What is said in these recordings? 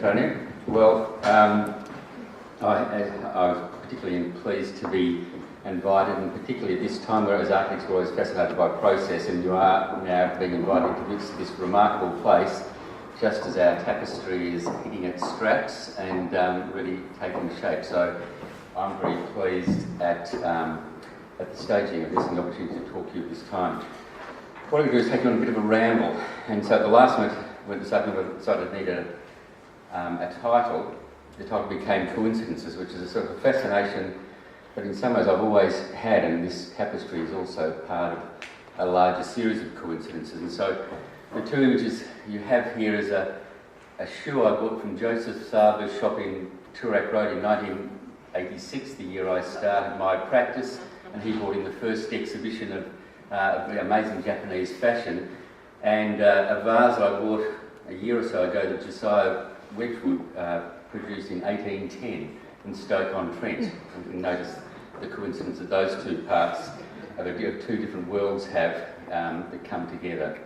Antonio. Well, I was particularly pleased to be invited, and particularly at this time where as architects we're always fascinated by process, and you are now being invited to this remarkable place just as our tapestry is hitting its straps and really taking shape. So I'm very pleased at the staging of this and the opportunity to talk to you at this time. What I'm going to do is take you on a bit of a ramble, and so at the last minute when we decided to need a title, the title became Coincidences, which is a sort of a fascination that in some ways I've always had, and this tapestry is also part of a larger series of coincidences. And so the two images you have here is a shoe I bought from Joseph Saber's shop in Toorak Road in 1986, the year I started my practice, and he brought in the first exhibition of amazing Japanese fashion, and a vase I bought a year or so ago that Josiah Wedgwood produced in 1810 in Stoke-on-Trent. You can notice the coincidence that those two parts of two different worlds have that come together.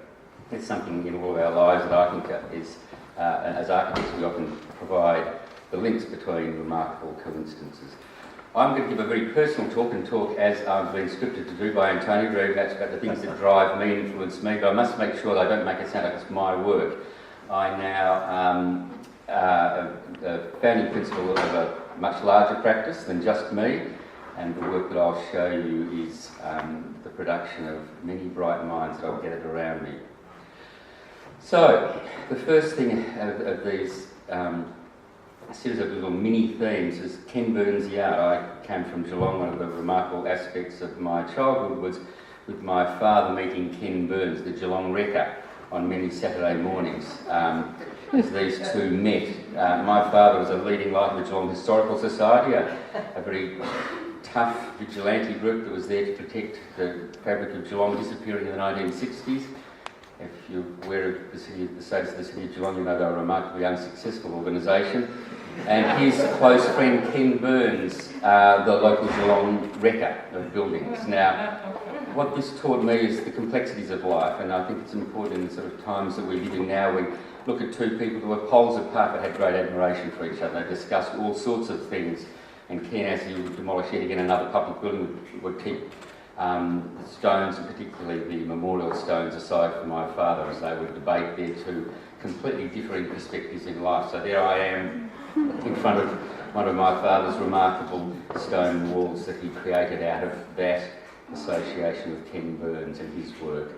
It's something in all of our lives that I think is, as architects, we often provide the links between remarkable coincidences. I'm going to give a very personal talk as I've been scripted to do by Antonio, very much about the things that drive me, influence me, but I must make sure that I don't make it sound like it's my work. I now a founding principal of a much larger practice than just me, and the work that I'll show you is the production of many bright minds that I've gathered around me. So, the first thing of these series of little mini themes is Ken Burns' yard. I came from Geelong. One of the remarkable aspects of my childhood was with my father meeting Ken Burns, the Geelong wrecker, on many Saturday mornings. As these two met. My father was a leading light of the Geelong Historical Society, a very tough vigilante group that was there to protect the fabric of Geelong disappearing in the 1960s. If you're aware of the status of the city of Geelong, you know they're a remarkably unsuccessful organisation. And his close friend Ken Burns, the local Geelong wrecker of buildings. Now, what this taught me is the complexities of life, and I think it's important in the sort of times that we live in now. We look at two people who were poles apart but had great admiration for each other. They discussed all sorts of things, and Ken, as he would demolish yet again another public building, would keep the stones, and particularly the memorial stones, aside from my father, as they would debate their two completely differing perspectives in life. So there I am in front of one of my father's remarkable stone walls that he created out of that association with Ken Burns and his work.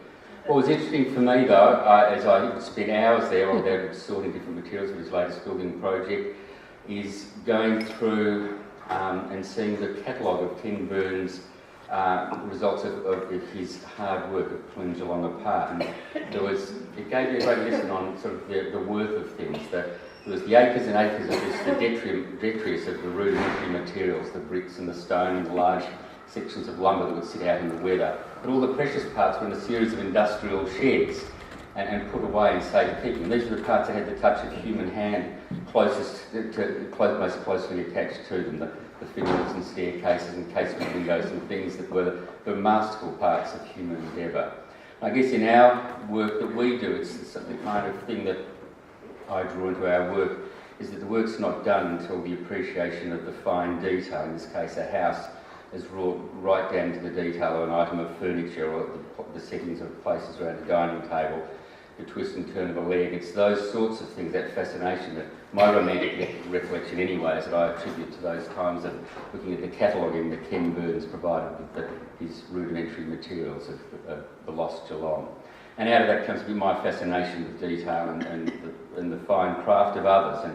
What was interesting for me, though, as I spent hours there on there sorting different materials for his latest building project, is going through and seeing the catalogue of Ken Burns' results of his hard work of pulling Geelong apart. And it gave you a great lesson on sort of the worth of things. That there was the acres and acres of this, the detritus of the rudimentary materials, the bricks and the stone and the large sections of lumber that would sit out in the weather. But all the precious parts were in a series of industrial sheds and put away in safekeeping. And these were the parts that had the touch of human hand most closely attached to them, the fittings and staircases and casement windows and things that were the masterful parts of human endeavour. I guess in our work that we do, it's the kind of thing that I draw into our work, is that the work's not done until the appreciation of the fine detail, in this case a house, is wrought right down to the detail of an item of furniture or the settings of places around a dining table, the twist and turn of a leg. It's those sorts of things, that fascination, that my romantic recollection anyway, is that I attribute to those times of looking at the cataloguing that Ken Burns provided with his rudimentary materials of the lost Geelong. And out of that comes my fascination with detail and the fine craft of others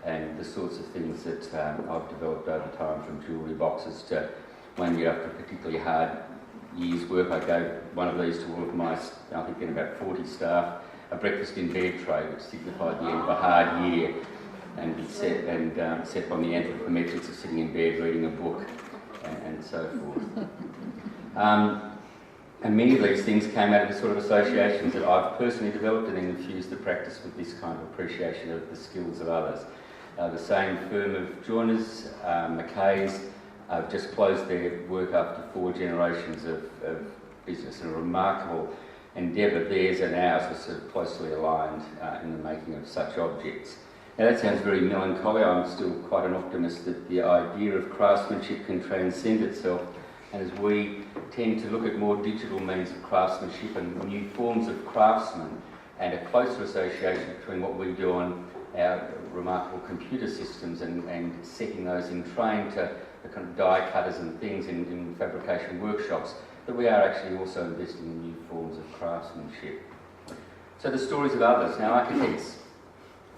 and the sorts of things that I've developed over time, from jewellery boxes to one year after a particularly hard year's work, I gave one of these to all of my, I think, about 40 staff, a breakfast in bed tray, which signified the end of a hard year, and set on the anthropometrics of sitting in bed reading a book, and so forth. And many of these things came out of the sort of associations that I've personally developed and then infused the practice with this kind of appreciation of the skills of others. The same firm of joiners, Mackay's, just closed their work after 4 generations of business, and a remarkable endeavour. Theirs and ours was sort of closely aligned in the making of such objects. Now that sounds very melancholy. I'm still quite an optimist that the idea of craftsmanship can transcend itself, and as we tend to look at more digital means of craftsmanship and new forms of craftsmen, and a closer association between what we do on our remarkable computer systems and setting those in train to the kind of die cutters and things in fabrication workshops, that we are actually also investing in new forms of craftsmanship. So the stories of others. Now, architects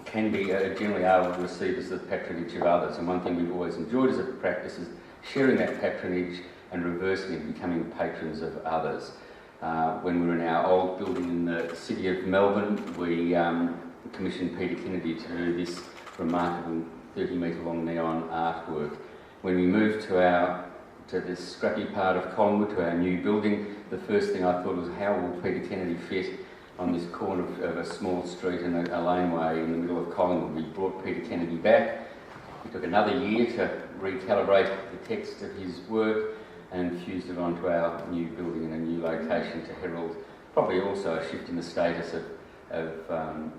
can be generally able to receive as the patronage of others, and one thing we've always enjoyed as a practice is sharing that patronage and reversing it, becoming patrons of others. When we were in our old building in the city of Melbourne, we commissioned Peter Kennedy to do this remarkable 30-metre long neon artwork. When we moved to this scrappy part of Collingwood, to our new building, the first thing I thought was, how will Peter Kennedy fit on this corner of a small street and a laneway in the middle of Collingwood? We brought Peter Kennedy back. It took another year to recalibrate the text of his work and fused it onto our new building in a new location to herald probably also a shift in the status of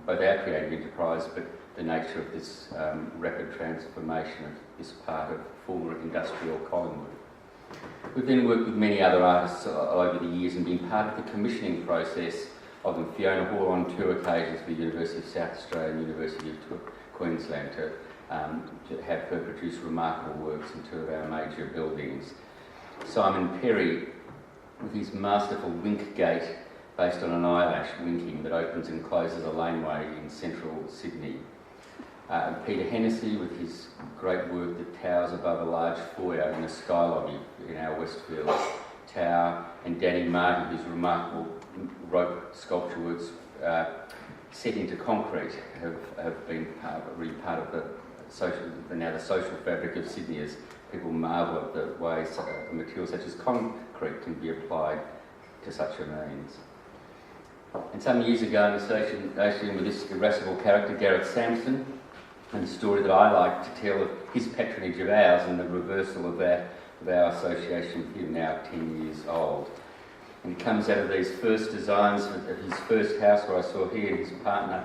both our creative enterprise, but the nature of this rapid transformation of this part of former industrial Collingwood. We've then worked with many other artists over the years and been part of the commissioning process of them. Fiona Hall on 2 occasions for the University of South Australia and University of Queensland to have her produce remarkable works in 2 of our major buildings. Simon Perry, with his masterful wink gate based on an eyelash winking that opens and closes a laneway in central Sydney. Peter Hennessy with his great work that towers above a large foyer in a sky lobby in our Westfield tower, and Danny Martin, whose remarkable rope sculpture works set into concrete have been really part of the social fabric of Sydney, as people marvel at the ways a material such as concrete can be applied to such a means. And some years ago, in association with this irascible character, Gareth Sampson, and the story that I like to tell of his patronage of ours and the reversal of our association with him, now 10 years old. And it comes out of these first designs of his first house, where I saw he and his partner,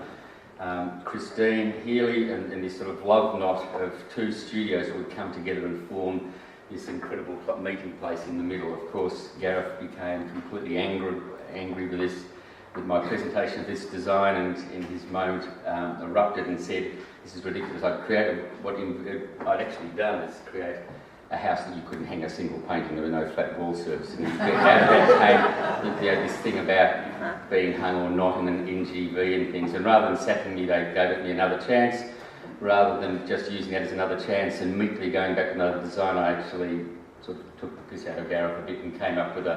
Christine Healy, and this sort of love knot of 2 studios would come together and form this incredible meeting place in the middle. Of course, Gareth became completely angry with my presentation of this design, and in his moment erupted and said, "This is ridiculous. I'd created what I'd actually done is create a house that you couldn't hang a single painting. There were no flat wall surfaces." And out of that came this thing about being hung or not, and an NGV and things. And rather than sacking me, they gave it me another chance. Rather than just using that as another chance and meekly going back to another design, I actually sort of took the piss out of Gareth a bit and came up with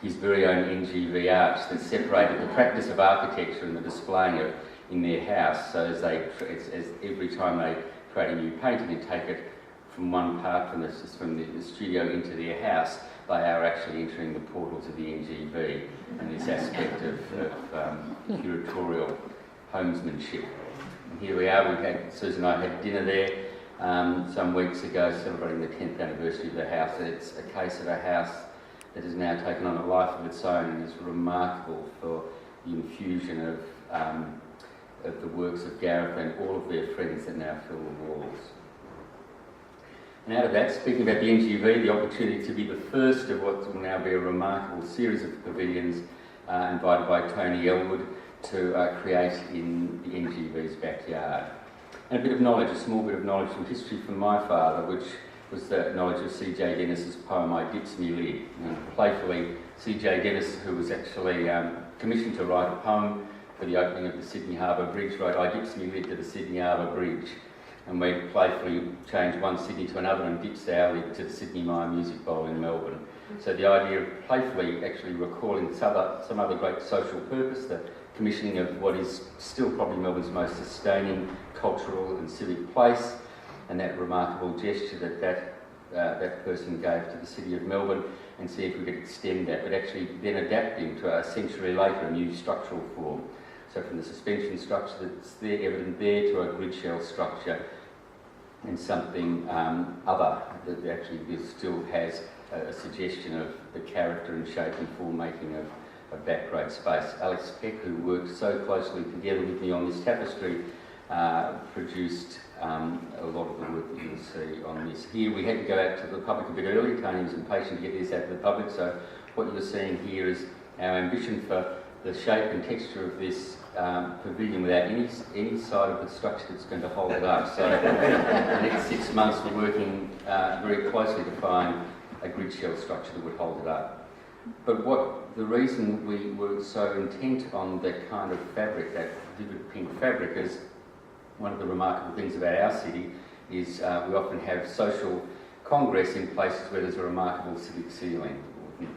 his very own NGV arch that separated the practice of architecture and the displaying of in their house. So as every time they create a new painting and take it from one part from the studio into their house, they are actually entering the portals of the NGV and this aspect of curatorial homesmanship. And here we are. Susan and I had dinner there some weeks ago, celebrating the 10th anniversary of the house. It's a case of a house that has now taken on a life of its own and is remarkable for the infusion of the works of Gareth and all of their friends that now fill the walls. And out of that, speaking about the NGV, the opportunity to be the first of what will now be a remarkable series of pavilions invited by Tony Elwood to create in the NGV's backyard. And a bit of knowledge, a small bit of knowledge from history from my father, which was the knowledge of C.J. Dennis's poem, I Dips Me Lid. And playfully, C.J. Dennis, who was actually commissioned to write a poem for the opening of the Sydney Harbour Bridge, wrote I Dips Me Lid to the Sydney Harbour Bridge. And we playfully changed one Sydney to another and dipped our lid to the Sydney Mire Music Bowl in Melbourne. So the idea of playfully actually recalling some other great social purpose, the commissioning of what is still probably Melbourne's most sustaining cultural and civic place, and that remarkable gesture that person gave to the city of Melbourne, and see if we could extend that, but actually then adapting to a century later a new structural form. So from the suspension structure that's there, evident there, to a grid shell structure, and something other that actually still has a suggestion of the character and shape and form making of that great space. Alex Peck, who worked so closely together with me on this tapestry, produced a lot of the work that you'll see on this. Here we had to go out to the public a bit early. Tony was impatient to get this out to the public, so what you're seeing here is our ambition for the shape and texture of this pavilion without any side of the structure that's going to hold it up. So the next 6 months we're working very closely to find a grid shell structure that would hold it up. But the reason we were so intent on that kind of fabric, that vivid pink fabric, is one of the remarkable things about our city is we often have social congress in places where there's a remarkable civic ceiling.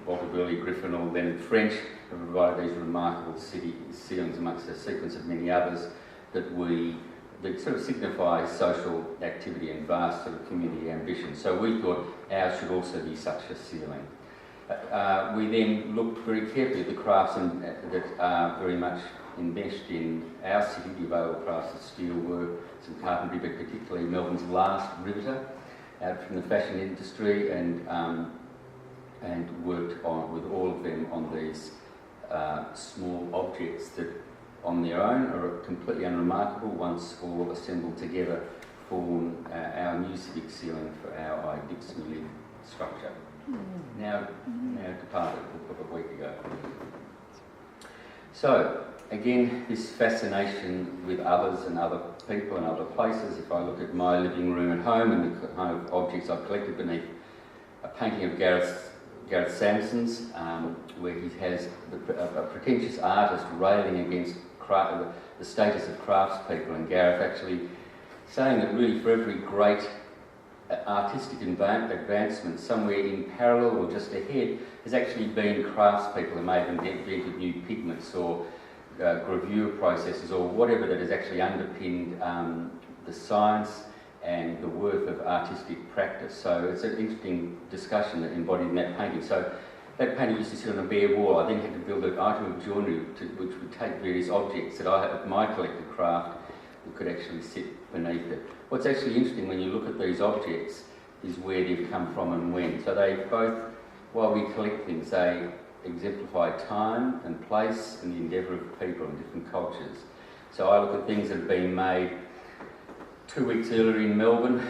Walter Burley, Griffin, or Leonard French have provided these remarkable city ceilings amongst a sequence of many others that sort of signify social activity and vast sort of community ambition. So we thought ours should also be such a ceiling. We then looked very carefully at the crafts that are very much enmeshed in our city, the available crafts of steelwork, some carpentry, but particularly Melbourne's last riveter out from the fashion industry, and worked with all of them on these small objects that on their own are completely unremarkable. Once all assembled together form our new civic ceiling for our Dixon structure. Now departed a week ago. So again, this fascination with others and other people and other places. If I look at my living room at home and the kind of objects I've collected beneath a painting of Gareth Sampson's, where he has a pretentious artist railing against the status of craftspeople, and Gareth actually saying that really for every great artistic advancement, somewhere in parallel or just ahead, has actually been craftspeople who may have invented new pigments or gravure processes or whatever that has actually underpinned the science and the worth of artistic practice. So it's an interesting discussion that embodied in that painting. So that painting used to sit on a bare wall. I then had to build an item of joinery which would take various objects that I have of my collected craft that could actually sit beneath it. What's actually interesting when you look at these objects is where they've come from and when. So they both, while we collect things, they exemplify time and place and the endeavour of people in different cultures. So I look at things that have been made 2 weeks earlier in Melbourne,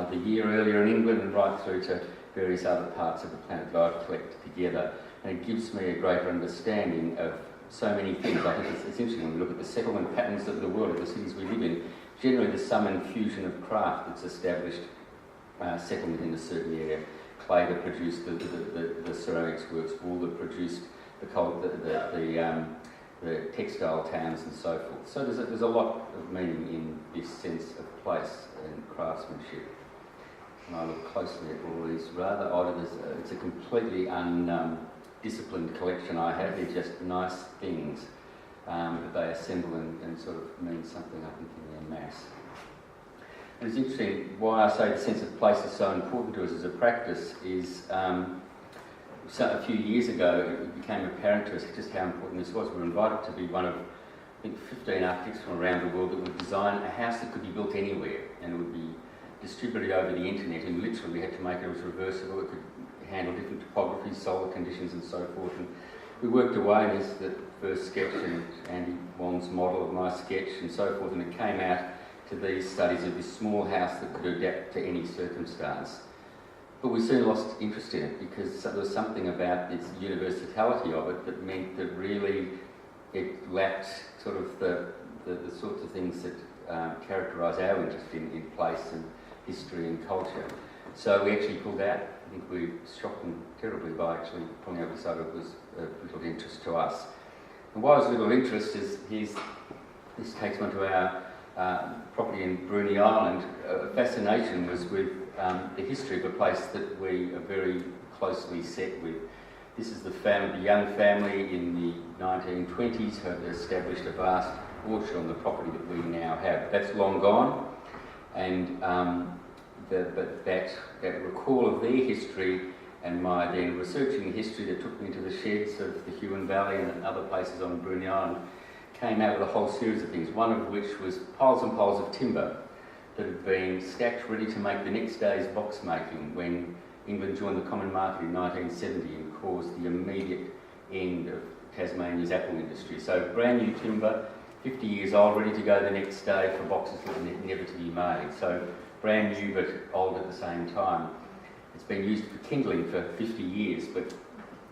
the year earlier in England, and right through to various other parts of the planet that I've collected together. And it gives me a greater understanding of so many things. I think it's interesting when we look at the settlement patterns of the world, of the cities we live in. Generally there's some infusion of craft that's established settlement in a certain area. Clay that produced the ceramics works, wool that produced the textile towns and so forth. So there's a lot of meaning in this sense of place and craftsmanship. And I look closely at all these rather odd, it's a completely undisciplined collection I have. They're just nice things that they assemble and sort of mean something, I think, in their mass. And it's interesting why I say the sense of place is so important to us as a practice is so a few years ago it became apparent to us just how important this was. We were invited to be one of, I think, 15 architects from around the world that would design a house that could be built anywhere and it would be distributed over the internet, and literally we had to make it as reversible. It could handle different topographies, solar conditions and so forth. And we worked away, and this is the first sketch and Andy Wong's model of my sketch and so forth, and it came out to these studies of this small house that could adapt to any circumstance. But we soon lost interest in it because there was something about its universality of it that meant that really it lacked sort of the sorts of things that characterise our interest in place and history and culture. So we actually pulled out. I think we shocked them terribly by actually pulling out, so it was of little interest to us. And why it was little interest is this takes one to our property in Bruny Island. Fascination was with the history of a place that we are very closely set with. This is the young family in the 1920s who had established a vast orchard on the property that we now have. That's long gone, and but that recall of their history and my then researching the history that took me into the sheds of the Huon Valley and other places on Bruny Island came out with a whole series of things, one of which was piles and piles of timber that had been stacked ready to make the next day's box making when England joined the common market in 1970 and caused the immediate end of Tasmania's apple industry. So brand new timber, 50 years old, ready to go the next day for boxes that are never to be made. So brand new but old at the same time. It's been used for kindling for 50 years, but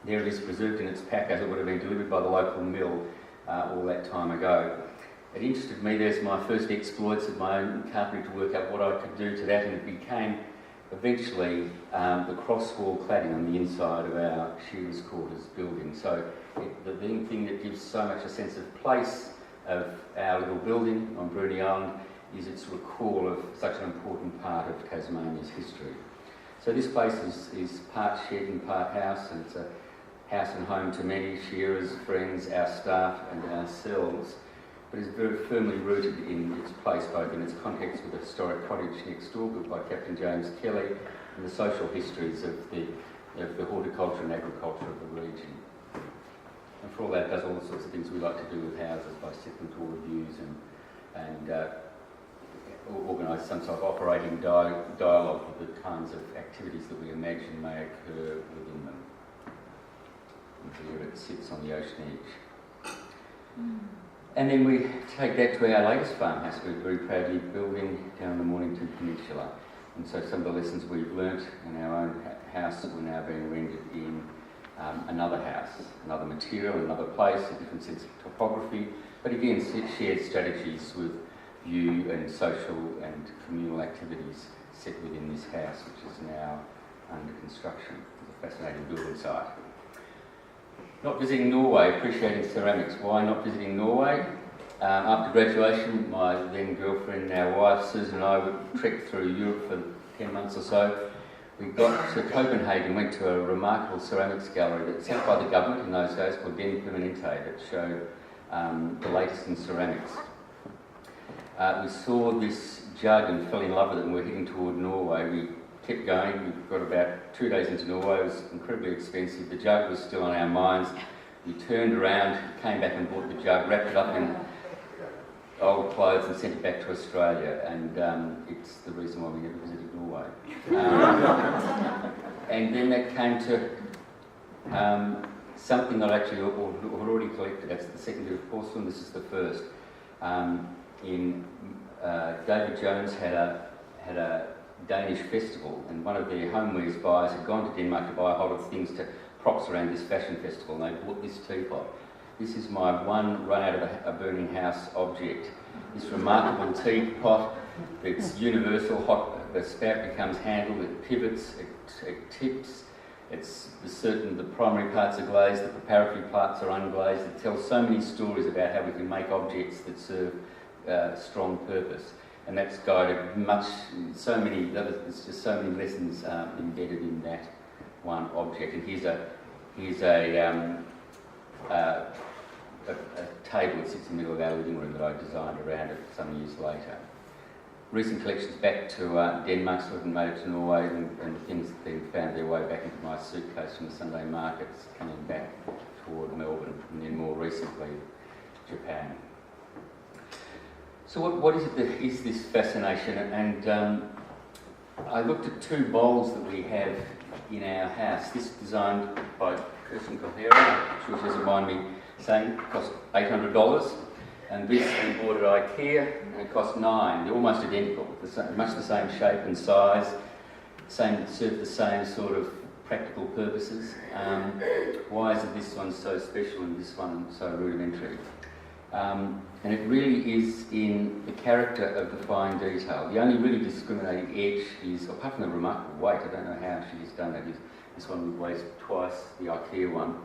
there it is preserved in its pack as it would have been delivered by the local mill all that time ago. It interested me. There's my first exploits of my own carpentry to work out what I could do to that, and it became eventually the cross-wall cladding on the inside of our shearers' quarters building. So the thing that gives so much a sense of place of our little building on Bruny Island is its recall of such an important part of Tasmania's history. So this place is part shed and part house, and it's a house and home to many shearers, friends, our staff and ourselves, but is very firmly rooted in its place, both in its context with the historic cottage next door built by Captain James Kelly and the social histories of the horticulture and agriculture of the region. And for all that, it does all sorts of things we like to do with houses by setting tour reviews and organise some sort of operating dialogue with the kinds of activities that we imagine may occur within them. And here it sits on the ocean edge. And then we take that to our latest farmhouse we're very proudly building down the Mornington Peninsula. And so some of the lessons we've learnt in our own house are now being rendered in another house, another material, another place, a different sense of topography, but again shared strategies with view and social and communal activities set within this house, which is now under construction. It's a fascinating building site. Not visiting Norway, appreciating ceramics. Why not visiting Norway? After graduation, my then girlfriend, now wife, Susan and I would trek through Europe for 10 months or so. We got to Copenhagen, went to a remarkable ceramics gallery that's set by the government in those days called Den Permanente that showed the latest in ceramics. We saw this jug and fell in love with it, and we're heading toward Norway. We kept going. We got about 2 days into Norway. It was incredibly expensive. The jug was still on our minds. We turned around, came back and bought the jug, wrapped it up in old clothes and sent it back to Australia. And it's the reason why we never visited Norway. And then that came to something that I actually had already collected. That's the second bit of porcelain. This is the first. David Jones had a Danish festival, and one of their homewares buyers had gone to Denmark to buy a whole lot of things to props around this fashion festival, and they bought this teapot. This is my one run out of a burning house object. This remarkable teapot. It's universal. The spout becomes handled. It pivots. It tips. The primary parts are glazed. The preparatory parts are unglazed. It tells so many stories about how we can make objects that serve strong purpose, and that's guided there's just so many lessons embedded in that one object. And here's a table that sits in the middle of our living room that I designed around it some years later. Recent collections back to Denmark, so I haven't made it to Norway, and things then found their way back into my suitcase from the Sunday markets, coming back toward Melbourne, and then more recently Japan. So what is it that is this fascination? And I looked at two bowls that we have in our house. This designed by Kirsten Kohera, which doesn't mind me saying, cost $800. And this we bought at IKEA, and it cost $9. They're almost identical, much the same shape and size, serve the same sort of practical purposes. Why is it this one so special and this one so rudimentary? And it really is in the character of the fine detail. The only really discriminating edge is, apart from the remarkable weight, I don't know how she's done that. This one weighs twice the IKEA one.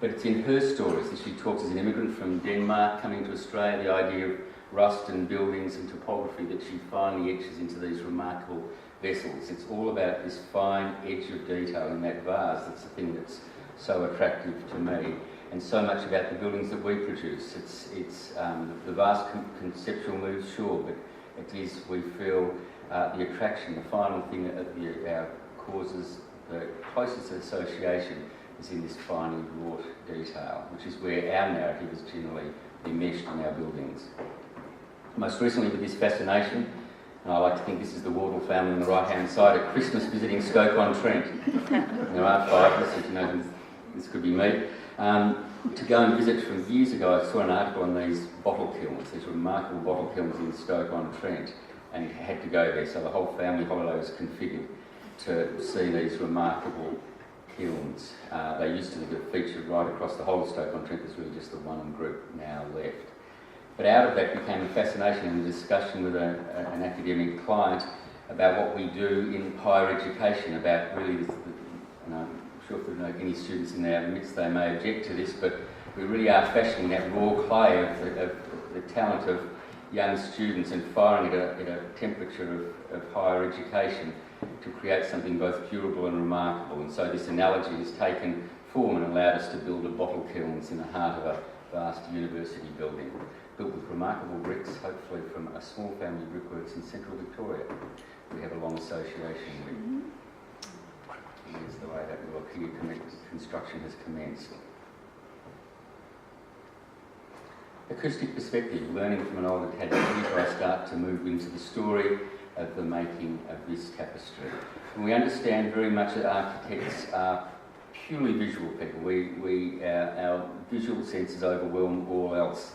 But it's in her stories that she talks as an immigrant from Denmark coming to Australia, the idea of rust and buildings and topography that she finally etches into these remarkable vessels. It's all about this fine edge of detail in that vase. That's the thing that's so attractive to me. And so much about the buildings that we produce. It's the vast conceptual moves, sure, but it is, we feel, the attraction, the final thing that causes the closest association is in this finely wrought detail, which is where our narrative is generally enmeshed in our buildings. Most recently with this fascination, and I like to think this is the Wardle family on the right-hand side, at Christmas visiting Stoke-on-Trent. There are five of us, as you know, this could be me, to go and visit from years ago. I saw an article on these bottle kilns, these remarkable bottle kilns in Stoke-on-Trent, and had to go there. So the whole family holiday was configured to see these remarkable kilns. They used to be featured right across the whole of Stoke-on-Trent. There's really just the one group now left. But out of that became a fascination and a discussion with an academic client about what we do in higher education, about really this, and I'm sure if there are any students in our midst, they may object to this, but we really are fashioning that raw clay of the talent of young students and firing it at a temperature of higher education to create something both durable and remarkable. And so this analogy has taken form and allowed us to build a bottle kilns in the heart of a vast university building, built with remarkable bricks, hopefully from a small family brickworks in central Victoria. We have a long association with. Here's the way that will appear construction has commenced. Acoustic perspective, learning from an older tapestry, where I start to move into the story of the making of this tapestry. And we understand very much that architects are purely visual people. Our visual senses overwhelm all else.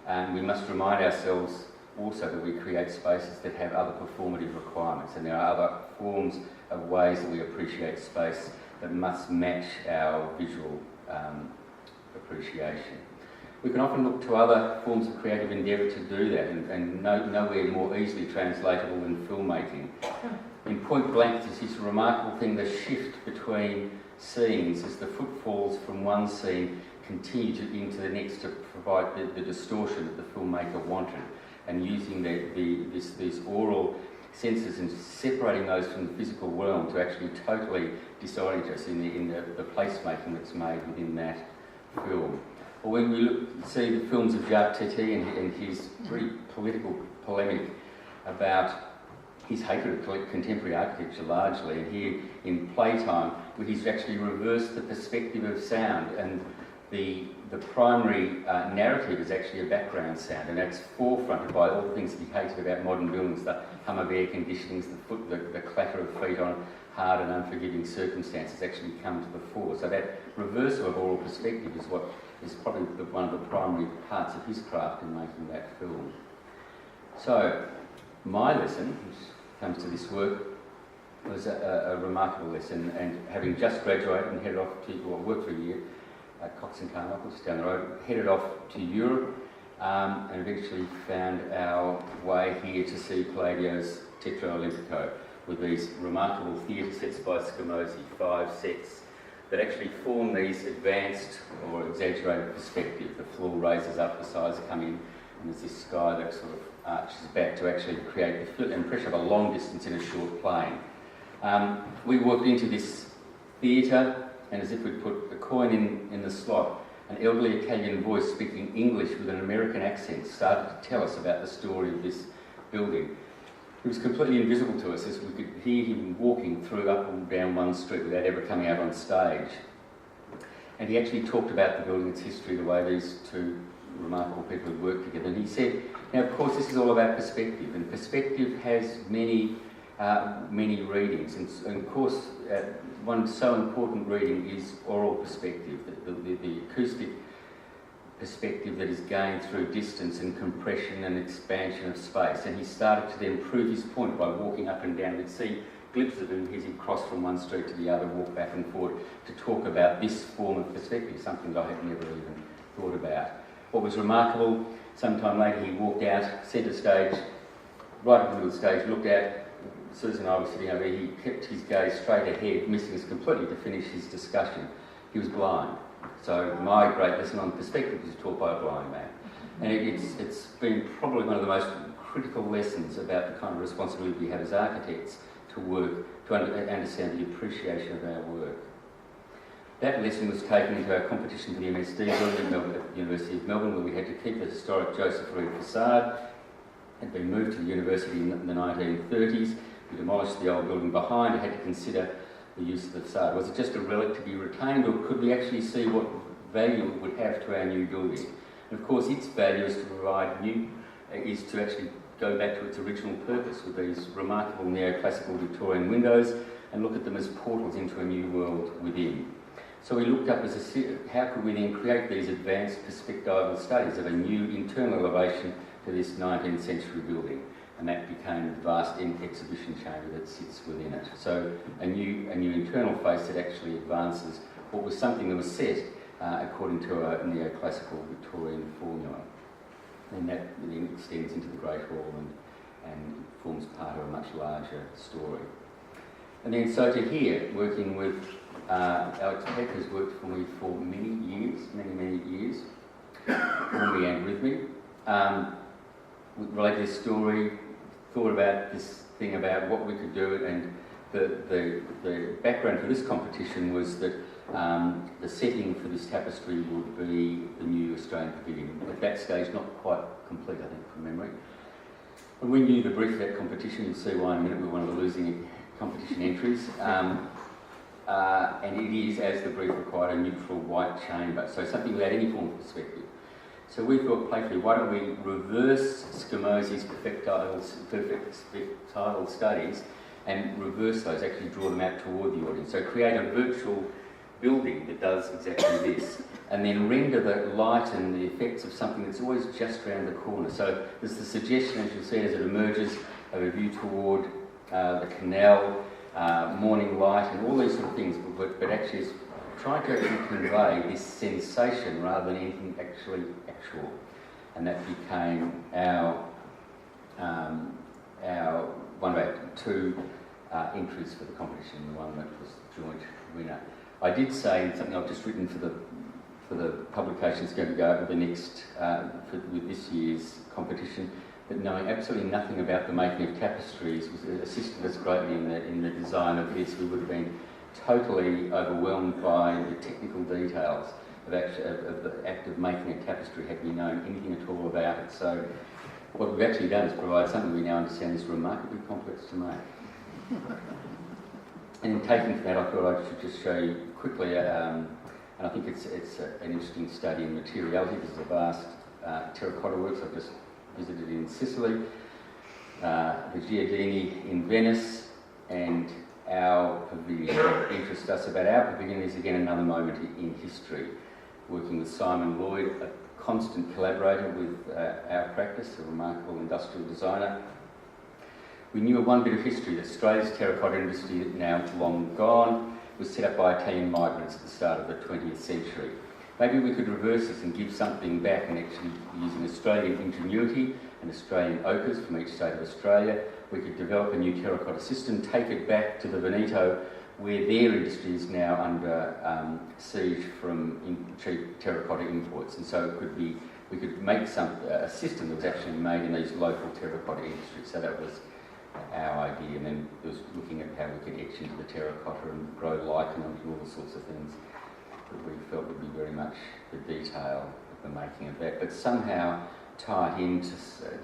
And we must remind ourselves also that we create spaces that have other performative requirements, and there are other forms of ways that we appreciate space that must match our visual appreciation. We can often look to other forms of creative endeavour to do that, and nowhere more easily translatable than filmmaking. In Point Blank, there's this remarkable thing, the shift between scenes as the footfalls from one scene continue into the next to provide the distortion that the filmmaker wanted, and using these oral senses and separating those from the physical realm to actually totally disorient us in the placemaking that's made within that film. Or when we see the films of Jacques Tati and his very political polemic about his hatred of contemporary architecture largely, and here in Playtime, where he's actually reversed the perspective of sound, and the primary narrative is actually a background sound, and that's forefronted by all the things that he hated about modern buildings, the hum of air conditionings, the clatter of feet on hard and unforgiving circumstances actually come to the fore. So that reversal of oral perspective is what is probably one of the primary parts of his craft in making that film. So my lesson, which comes to this work, was a remarkable lesson, and having just graduated and headed off to, worked for a year at Cox and Carmichael, just down the road, headed off to Europe, and eventually found our way here to see Palladio's Teatro Olimpico, with these remarkable theatre sets by Scamozzi, 5 sets that actually form these advanced or exaggerated perspective. The floor raises up, the sides come in, and there's this sky that sort of arches back to actually create the impression of a long distance in a short plane. We walked into this theatre, and as if we'd put a coin in the slot, an elderly Italian voice speaking English with an American accent started to tell us about the story of this building. It was completely invisible to us, as we could hear him walking through up and down one street without ever coming out on stage. And he actually talked about the building, its history, the way these two remarkable people had worked together. And he said, now of course this is all about perspective, and perspective has many readings. And of course one so important reading is oral perspective, the acoustic perspective that is gained through distance and compression and expansion of space. And he started to then prove his point by walking up and down. We'd see glimpses of him as he crossed from one street to the other, walk back and forth to talk about this form of perspective, something that I had never even thought about. What was remarkable, sometime later he walked out, centre stage, right in the middle of the stage, looked out. Susan and I were sitting over there. He kept his gaze straight ahead, missing us completely to finish his discussion. He was blind. So my great lesson on perspective was taught by a blind man. And it's been probably one of the most critical lessons about the kind of responsibility we have as architects to work, to understand the appreciation of our work. That lesson was taken into our competition for the MSD building at the University of Melbourne, where we had to keep the historic Joseph Reed facade. It had been moved to the university in the 1930s. We demolished the old building behind and had to consider the use of the facade. Was it just a relic to be retained, or could we actually see what value it would have to our new building? And of course its value is to provide is to actually go back to its original purpose with these remarkable neoclassical Victorian windows and look at them as portals into a new world within. So we looked up how could we then create these advanced perspectival studies of a new internal elevation to this 19th century building, and that became the vast exhibition chamber that sits within it. So a new internal face that actually advances what was something that was set according to a neoclassical Victorian formula, and that then extends into the Great Hall and forms part of a much larger story. And then so to here, working with Alex Peck has worked for me for many years, for me and with me. Related this story, thought about this thing about what we could do, and the background for this competition was that the setting for this tapestry would be the new Australian Pavilion. At that stage, not quite complete, I think, from memory. When we knew the brief of that competition, you'll see why in a minute, we were one of the losing competition entries. And it is, as the brief required, a neutral white chamber, so something without any form of perspective. So we thought playfully, why don't we reverse Scamosi's perspectival studies and reverse those, actually draw them out toward the audience. So create a virtual building that does exactly this, and then render the light and the effects of something that's always just around the corner. So there's the suggestion, as you'll see as it emerges, of a view toward the canal, morning light, and all these sort of things, but actually is trying to actually convey this sensation rather than anything actually actual. And that became our one of our two entries for the competition, the one that was joint winner. I did say something I've just written for the publication that's going to go over the next with this year's competition, that knowing absolutely nothing about the making of tapestries was assisted us greatly in the design of this. We would have been totally overwhelmed by the technical details of the act of making a tapestry had we known anything at all about it. So what we've actually done is provide something we now understand is remarkably complex to make. And in taking from that, I thought I should just show you quickly, and I think it's an interesting study in materiality. This is a vast terracotta works I've just visited in Sicily, the Giardini in Venice, and our pavilion. What interests us about our pavilion is again another moment in history. Working with Simon Lloyd, a constant collaborator with our practice, a remarkable industrial designer. We knew of one bit of history, that Australia's terracotta industry, now long gone, was set up by Italian migrants at the start of the 20th century. Maybe we could reverse this and give something back, and actually, using Australian ingenuity and Australian ochres from each state of Australia, we could develop a new terracotta system, take it back to the Veneto, where their industry is now under siege from cheap terracotta imports. And so we could make a system that was actually made in these local terracotta industries. So that was our idea, and then it was looking at how we could etch into the terracotta and grow lichen and all sorts of things that we felt would be very much the detail of the making of that, but somehow tie it into,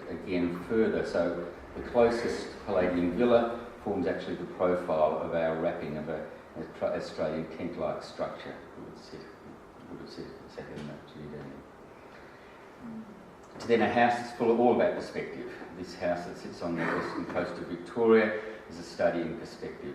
again, further. So the closest Palladian villa forms actually the profile of our wrapping of an Australian tent-like structure. Would have sat in that Giardini. So then a house that's all about perspective. This house that sits on the western coast of Victoria is a study in perspective.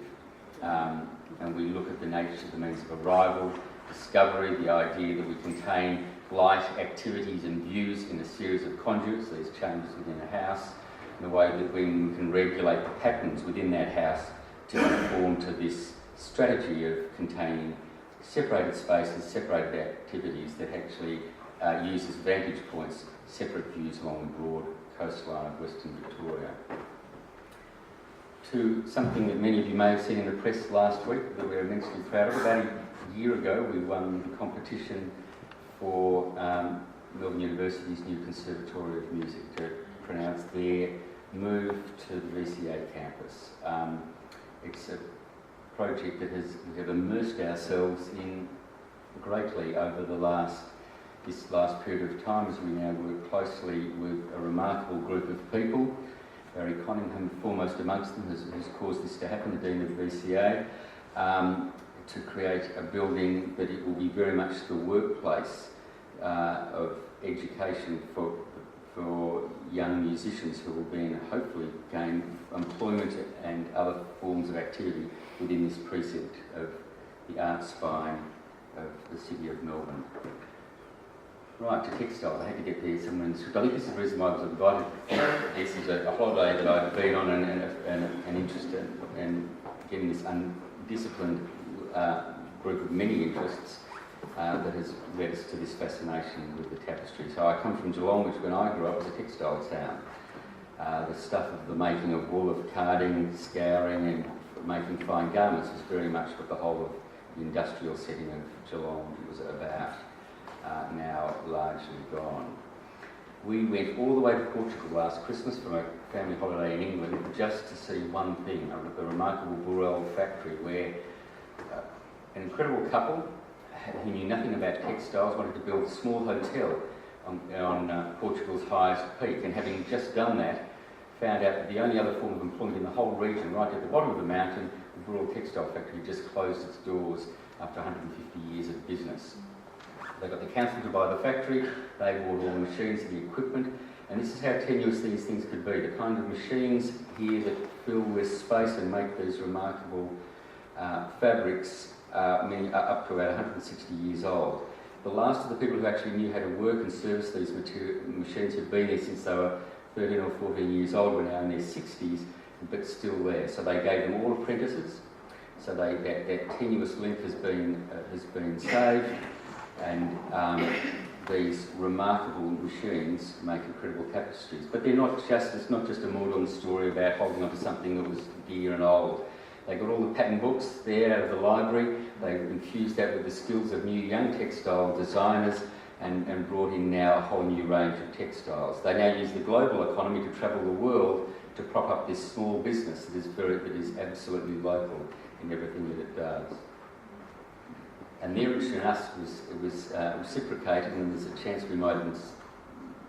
And we look at the nature of the means of arrival, discovery, the idea that we contain light, activities and views in a series of conduits, these chambers within a house, and the way that we can regulate the patterns within that house to conform to this strategy of containing separated spaces, separated activities that actually use as vantage points separate views along the broad coastline of Western Victoria. To something that many of you may have seen in the press last week that we're immensely proud of. About a year ago, we won the competition for Melbourne University's new Conservatory of Music to pronounce their move to the VCA campus. It's a project that we have immersed ourselves in greatly over this last period of time, as we now work closely with a remarkable group of people. Barry Conningham, foremost amongst them, has caused this to happen, the Dean of VCA, to create a building that it will be very much the workplace of education for young musicians who will then hopefully gain employment and other forms of activity within this precinct of the art spine of the city of Melbourne. Right, to textiles, I had to get there somewhere in the script. I think this is the reason why I was invited. This is a holiday that I've been on and interested in getting this undisciplined group of many interests that has led us to this fascination with the tapestry. So I come from Geelong, which when I grew up was a textile town. The stuff of the making of wool, of carding, scouring and making fine garments was very much what the whole of the industrial setting of Geelong was about. Now largely gone. We went all the way to Portugal last Christmas from a family holiday in England just to see one thing, the remarkable Burrell factory where an incredible couple who knew nothing about textiles wanted to build a small hotel on Portugal's highest peak, and having just done that, found out that the only other form of employment in the whole region, right at the bottom of the mountain, the Burrell Textile Factory, just closed its doors after 150 years of business. They got the council to buy the factory, they bought all the machines and the equipment, and this is how tenuous these things could be. The kind of machines here that fill with space and make these remarkable fabrics up to about 160 years old. The last of the people who actually knew how to work and service these machines who'd been there since they were 13 or 14 years old were now in their 60s, but still there. So they gave them all apprentices, so that tenuous link has been saved. And these remarkable machines make incredible tapestries. But it's not just a modern story about holding onto something that was dear and old. They got all the pattern books there out of the library. They infused that with the skills of new young textile designers and brought in now a whole new range of textiles. They now use the global economy to travel the world to prop up this small business that is absolutely local in everything that it does. And their interest in us was reciprocated, and there's a chance we might even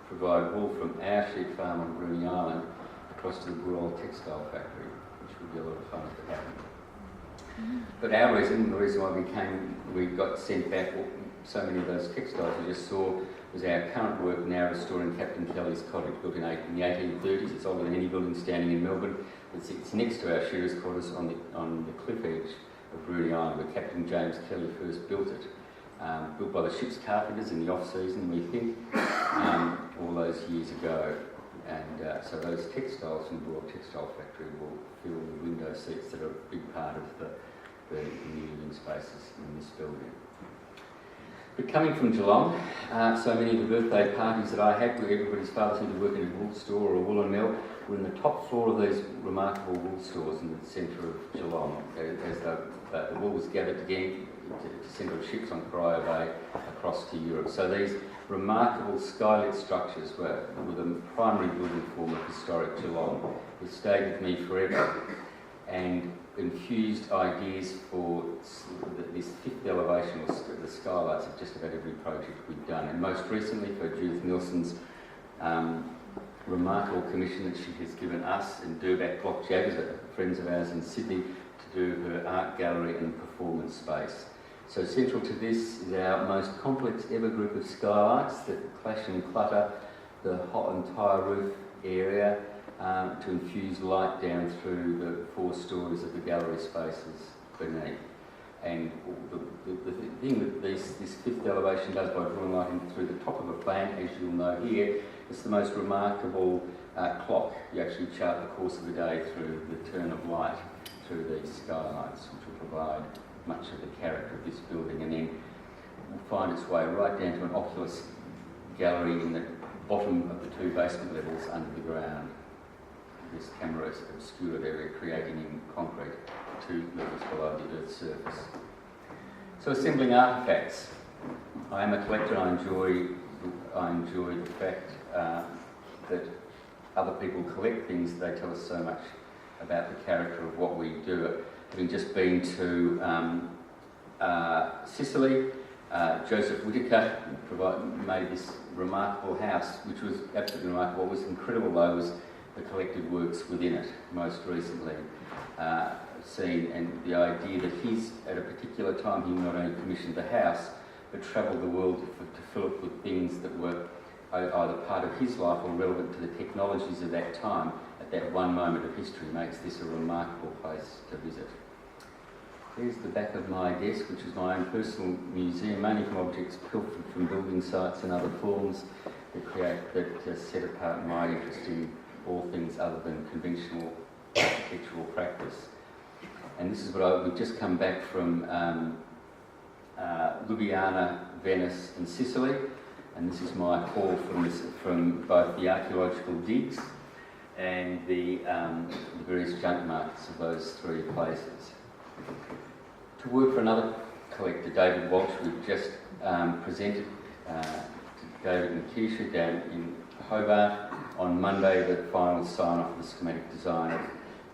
provide wool from our sheep farm on Bruny Island across to the Burrell Textile Factory, which would be a lot of fun if it happened. But our reason, the reason why we got sent back so many of those textiles we just saw, was our current work now restoring Captain Kelly's cottage, built in the 1830s. It's older than any building standing in Melbourne. It's next to our shooters' quarters on the cliff edge of Bruny Island, where Captain James Kelly first built it. Built by the ship's carpenters in the off-season, we think, all those years ago. And so those textiles from the Burrell Textile Factory will fill the window seats that are a big part of the new living spaces in this building. But coming from Geelong, so many of the birthday parties that I had, where everybody's father seemed to work in a wool store or a woolen mill, were in the top floor of these remarkable wool stores in the centre of Geelong, as the wool was gathered again to send on ships on Corio Bay across to Europe. So these remarkable skylit structures were the primary building form of historic Geelong. It stayed with me forever and infused ideas for this fifth elevation, or the skylights, of just about every project we've done. And most recently for Judith Nilsson's remarkable commission that she has given us and Durback Block Jaggers, friends of ours in Sydney, to do her art gallery and performance space. So central to this is our most complex ever group of skylights that clash and clutter the entire roof area to infuse light down through the 4 stories of the gallery spaces beneath. And the thing that this fifth elevation does by drawing light in through the top of a plan, as you'll know here, it's the most remarkable clock. You actually chart the course of the day through the turn of light through these skylights, which will provide much of the character of this building, and then will find its way right down to an oculus gallery in the bottom of the 2 basement levels under the ground. This camera is obscured area, creating in concrete 2 levels below the Earth's surface. So assembling artefacts. I am a collector. I enjoy the fact that other people collect things. They tell us so much about the character of what we do. Having just been to Sicily, Joseph Whitaker made this remarkable house, which was absolutely remarkable. What was incredible, though, was the collected works within it, most recently seen, and the idea that at a particular time, he not only commissioned the house, but travelled the world to fill it with things that were either part of his life or relevant to the technologies of that time, at that one moment of history, makes this a remarkable place to visit. Here's the back of my desk, which is my own personal museum, mainly from objects pilfered from building sites and other forms that set apart my interest in all things other than conventional architectural practice. And this is what we've just come back from Ljubljana, Venice and Sicily, and this is my call from both the archaeological digs and the various junk markets of those three places. To work for another collector, David Walsh, we've just presented to David and Keisha down in Hobart on Monday the final sign-off of the schematic design of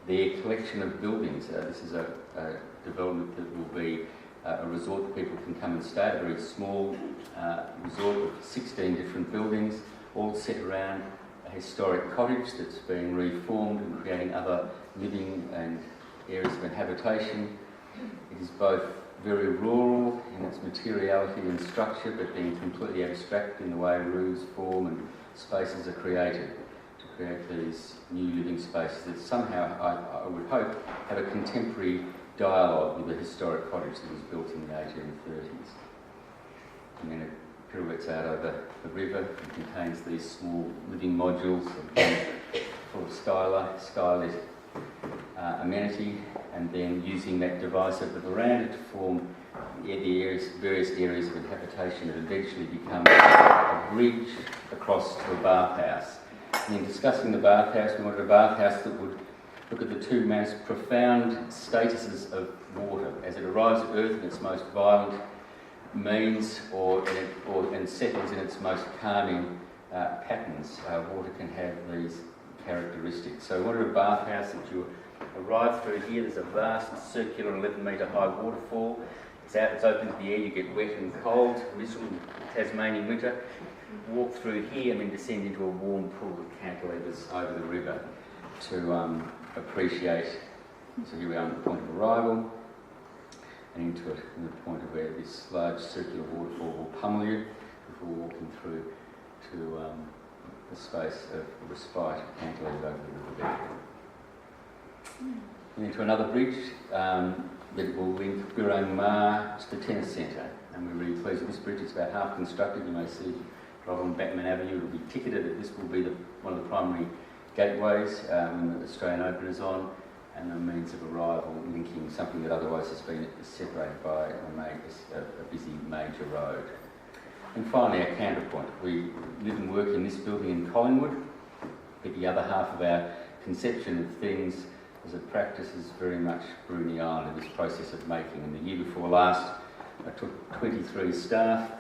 their collection of buildings. This is a development that will be a resort that people can come and stay at, a very small resort with 16 different buildings, all set around a historic cottage that's being reformed and creating other living and areas of habitation. It is both very rural in its materiality and structure, but being completely abstract in the way roofs form and spaces are created to create these new living spaces that somehow, I would hope, have a contemporary dialogue with the historic cottage that was built in the 1830s. And then it pirouettes out over the river and contains these small living modules full of skylit amenity, and then using that device of the veranda to form the various areas of habitation that eventually become a bridge across to a bathhouse. And in discussing the bathhouse, we wanted a bathhouse that would look at the two most profound statuses of water as it arrives at Earth in its most violent means and settles in its most calming patterns. Water can have these characteristics. So we wanted a bathhouse that you arrive through here. There's a vast circular 11-metre high waterfall. It's open to the air, you get wet and cold, miserable Tasmanian winter. Walk through here and then descend into a warm pool of cantilevers over the river to appreciate. So here we are at the point of arrival and into it, in the point of where this large circular waterfall will pummel you before walking through to the space of respite cantilevered over the riverbed. And into another bridge that will link Bureau Mar to the tennis centre. And we're really pleased with this bridge. It's about half constructed. You may see right on Batman Avenue. It will be ticketed that this will be one of the primary gateways when the Australian Open is on, and the means of arrival linking something that otherwise has been separated by a busy major road. And finally, our counterpoint. We live and work in this building in Collingwood, but the other half of our conception of things as a practice is very much Bruny Island, in this process of making. And the year before last, I took 23 staff,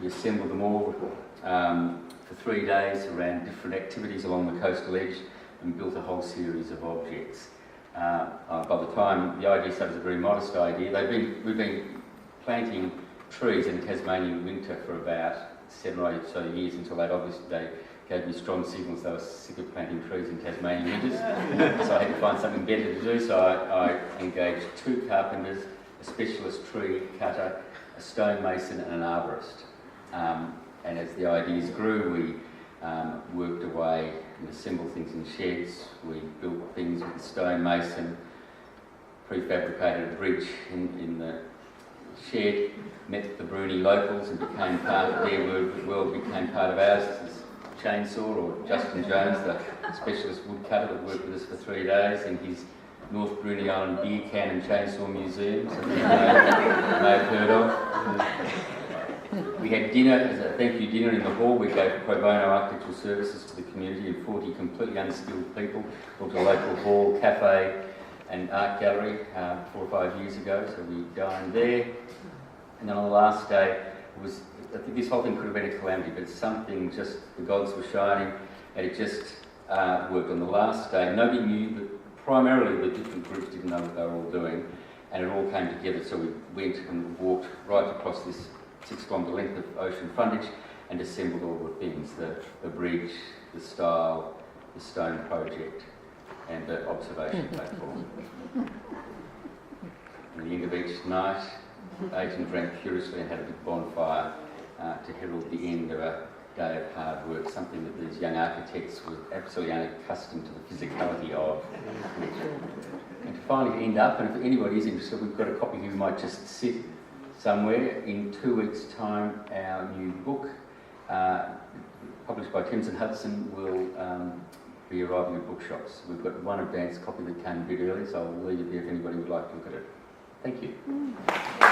we assembled them all for 3 days around different activities along the coastal edge and built a whole series of objects. By the time the idea started, as a very modest idea, we've been planting trees in Tasmanian winter for about 7 or 8 or so years until they gave me strong signals they were sick of planting trees in Tasmanian winters. So I had to find something better to do, so I engaged 2 carpenters, a specialist tree cutter, a stonemason and an arborist. And as the ideas grew, we worked away and assembled things in sheds. We built things with the stonemason, prefabricated a bridge in the shed, met the Bruny locals and became part of their world, became part of ours. This is Chainsaw, or Justin Jones, the specialist woodcutter that worked with us for 3 days in his North Bruny Island beer can and chainsaw museum, something you may have heard of. We had dinner, as a thank you dinner in the hall. We gave pro bono architectural services to the community of 40 completely unskilled people, called a local hall, cafe and art gallery 4 or 5 years ago, so we dined there. And then on the last day, I think this whole thing could have been a calamity, but something just, the gods were shining, and it just worked. On the last day, nobody knew, that primarily the different groups didn't know what they were all doing, and it all came together, so we went and walked right across this 6-kilometre length of ocean frontage and assembled all the things, the bridge, the style, the stone project, and the observation platform. At the end of each night, ate and drank furiously and had a big bonfire to herald the end of a day of hard work, something that these young architects were absolutely unaccustomed to the physicality of. And to finally end up, and if anybody is interested, we've got a copy here who might just sit somewhere. In 2 weeks' time, our new book, published by Thames and Hudson, will be arriving at bookshops. We've got one advanced copy that came a bit early, so I'll leave it there if anybody would like to look at it. Thank you.